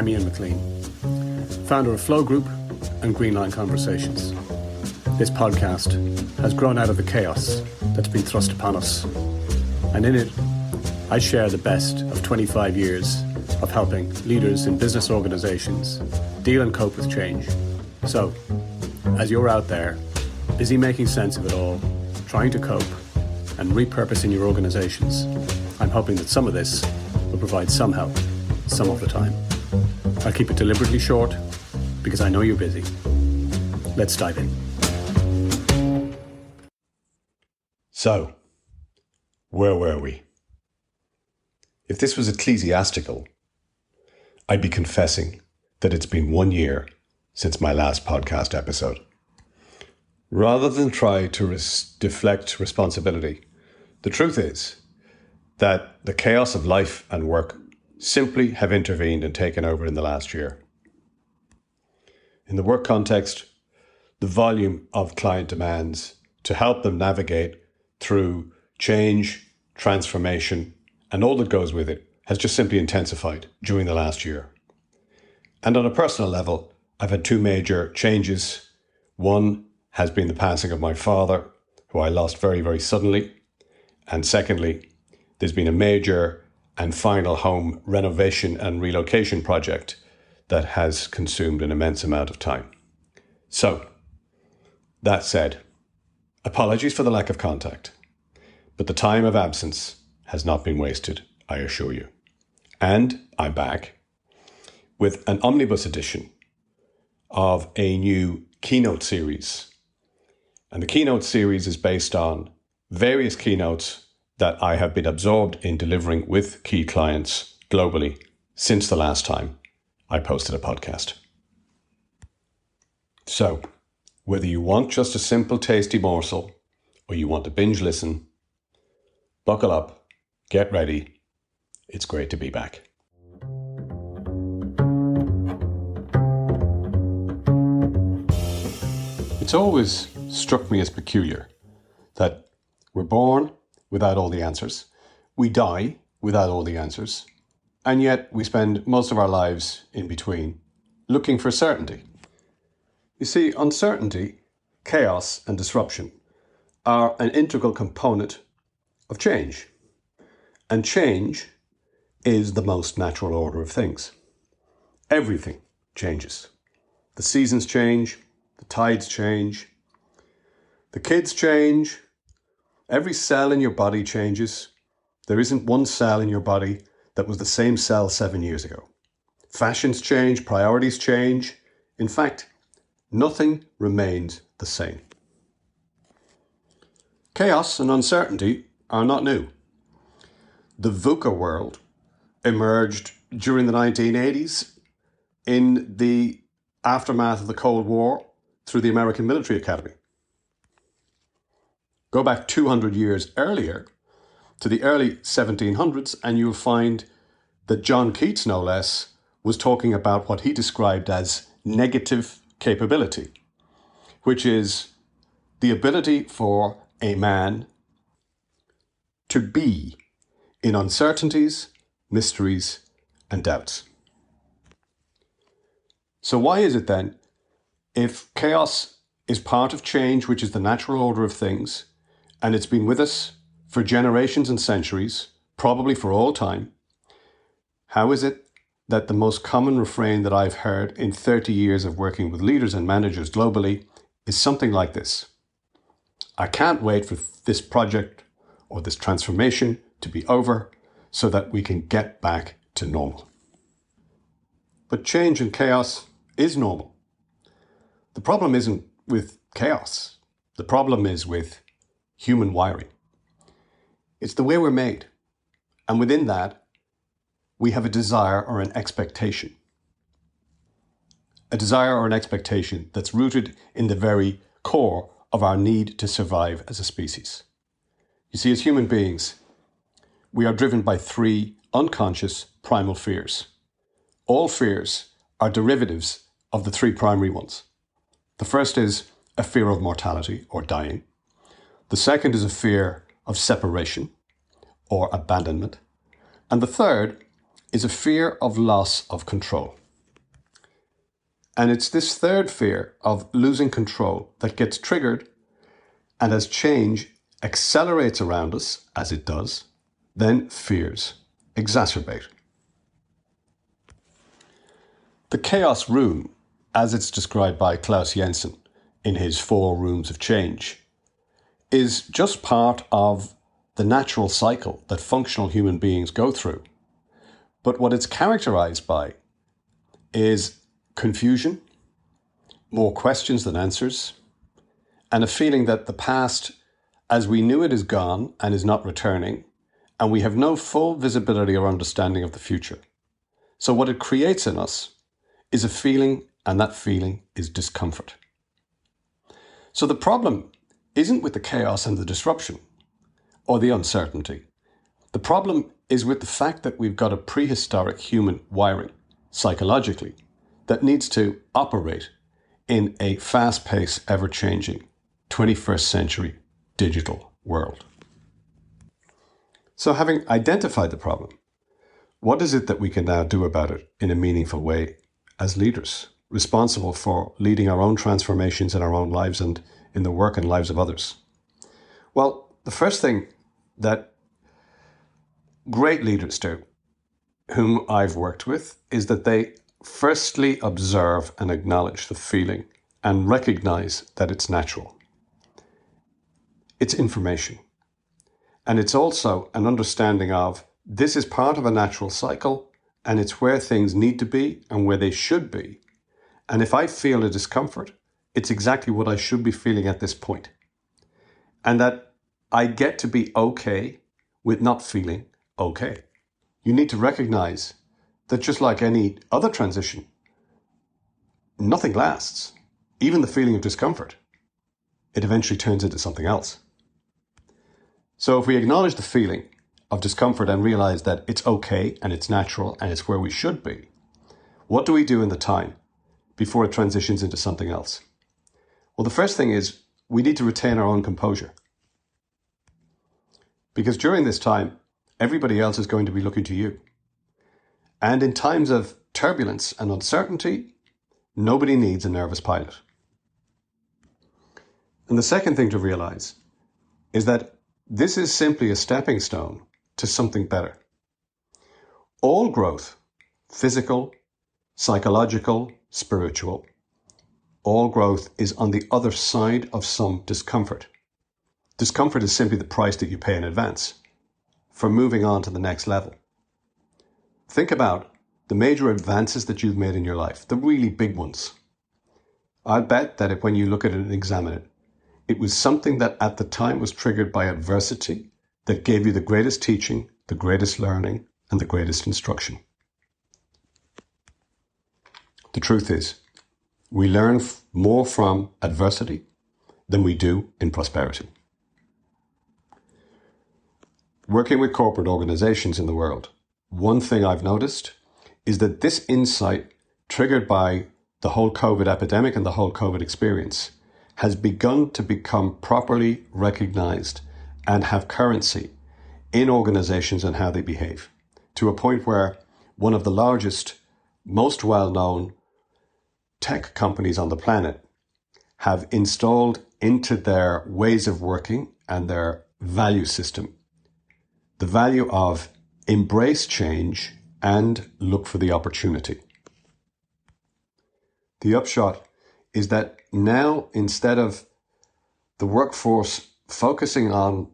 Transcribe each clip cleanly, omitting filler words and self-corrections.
I'm Ian McClean, founder of Flow Group and Greenline Conversations. This podcast has grown out of the chaos that's been thrust upon us, and in it, I share the best of 25 years of helping leaders in business organizations deal and cope with change. So, as you're out there, busy making sense of it all, trying to cope, and repurposing your organizations, I'm hoping that some of this will provide some help, some of the time. I'll keep it deliberately short, because I know you're busy. Let's dive in. So, where were we? If this was ecclesiastical, I'd be confessing that it's been 1 year since my last podcast episode. Rather than try to deflect responsibility, the truth is that the chaos of life and work simply have intervened and taken over in the last year. In the work context, the volume of client demands to help them navigate through change, transformation, and all that goes with it has just simply intensified during the last year. And on a personal level, I've had two major changes. One has been the passing of my father, who I lost very, very suddenly. And secondly, there's been a major and final home renovation and relocation project that has consumed an immense amount of time. So, that said, apologies for the lack of contact, but the time of absence has not been wasted, I assure you. And I'm back with an omnibus edition of a new Keynote series. And the Keynote series is based on various keynotes that I have been absorbed in delivering with key clients globally since the last time I posted a podcast. So, whether you want just a simple tasty morsel or you want to binge listen, buckle up, get ready. It's great to be back. It's always struck me as peculiar that we're born without all the answers, we die without all the answers, and yet we spend most of our lives in between looking for certainty. You see, uncertainty, chaos, and disruption are an integral component of change. And change is the most natural order of things. Everything changes. The seasons change, the tides change, the kids change, every cell in your body changes. There isn't one cell in your body that was the same cell 7 years ago. Fashions change, priorities change. In fact, nothing remains the same. Chaos and uncertainty are not new. The VUCA world emerged during the 1980s in the aftermath of the Cold War through the American Military Academy. Go back 200 years earlier to the early 1700s and you'll find that John Keats, no less, was talking about what he described as negative capability, which is the ability for a man to be in uncertainties, mysteries, and doubts. So why is it then, if chaos is part of change, which is the natural order of things, and it's been with us for generations and centuries, probably for all time, how is it that the most common refrain that I've heard in 30 years of working with leaders and managers globally is something like this: I can't wait for this project or this transformation to be over so that we can get back to normal. But change and chaos is normal. The problem isn't with chaos. The problem is with human wiring. It's the way we're made. And within that, we have a desire or an expectation. A desire or an expectation that's rooted in the very core of our need to survive as a species. You see, as human beings, we are driven by three unconscious primal fears. All fears are derivatives of the three primary ones. The first is a fear of mortality or dying. The second is a fear of separation or abandonment. And the third is a fear of loss of control. And it's this third fear of losing control that gets triggered, and as change accelerates around us, as it does, then fears exacerbate. The chaos room, as it's described by Klaus Jensen in his 4 Rooms of Change, is just part of the natural cycle that functional human beings go through. But what it's characterized by is confusion, more questions than answers, and a feeling that the past as we knew it is gone and is not returning, and we have no full visibility or understanding of the future. So what it creates in us is a feeling, and that feeling is discomfort. So the problem isn't with the chaos and the disruption or the uncertainty. The problem is with the fact that we've got a prehistoric human wiring, psychologically, that needs to operate in a fast-paced, ever-changing 21st century digital world. So having identified the problem, what is it that we can now do about it in a meaningful way as leaders, responsible for leading our own transformations in our own lives and in the work and lives of others? Well, the first thing that great leaders do, whom I've worked with, is that they firstly observe and acknowledge the feeling and recognize that it's natural. It's information. And it's also an understanding of this is part of a natural cycle, and it's where things need to be and where they should be. And if I feel a discomfort, it's exactly what I should be feeling at this point. And that I get to be okay with not feeling okay. You need to recognize that just like any other transition, nothing lasts. Even the feeling of discomfort, it eventually turns into something else. So if we acknowledge the feeling of discomfort and realize that it's okay and it's natural and it's where we should be, what do we do in the time before it transitions into something else? Well, the first thing is we need to retain our own composure. Because during this time, everybody else is going to be looking to you. And in times of turbulence and uncertainty, nobody needs a nervous pilot. And the second thing to realize is that this is simply a stepping stone to something better. All growth, physical, psychological, spiritual, all growth is on the other side of some discomfort. Discomfort is simply the price that you pay in advance for moving on to the next level. Think about the major advances that you've made in your life, the really big ones. I'll bet that when you look at it and examine it, it was something that at the time was triggered by adversity that gave you the greatest teaching, the greatest learning, and the greatest instruction. The truth is, we learn more from adversity than we do in prosperity. Working with corporate organizations in the world, one thing I've noticed is that this insight triggered by the whole COVID epidemic and the whole COVID experience has begun to become properly recognized and have currency in organizations and how they behave, to a point where one of the largest, most well-known tech companies on the planet have installed into their ways of working and their value system the value of embrace change and look for the opportunity. The upshot is that now, instead of the workforce focusing on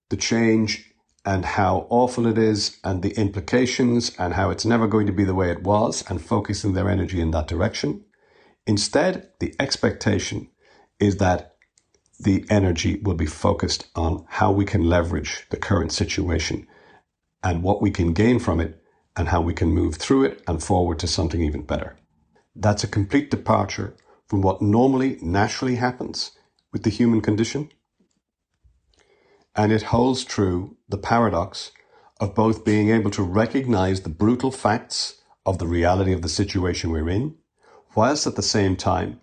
the change and how awful it is and the implications and how it's never going to be the way it was and focusing their energy in that direction, instead, the expectation is that the energy will be focused on how we can leverage the current situation and what we can gain from it and how we can move through it and forward to something even better. That's a complete departure from what normally, naturally happens with the human condition. And it holds true the paradox of both being able to recognize the brutal facts of the reality of the situation we're in, whilst at the same time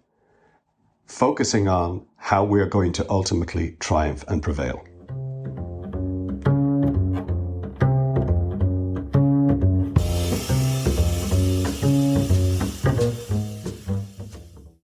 focusing on how we're going to ultimately triumph and prevail.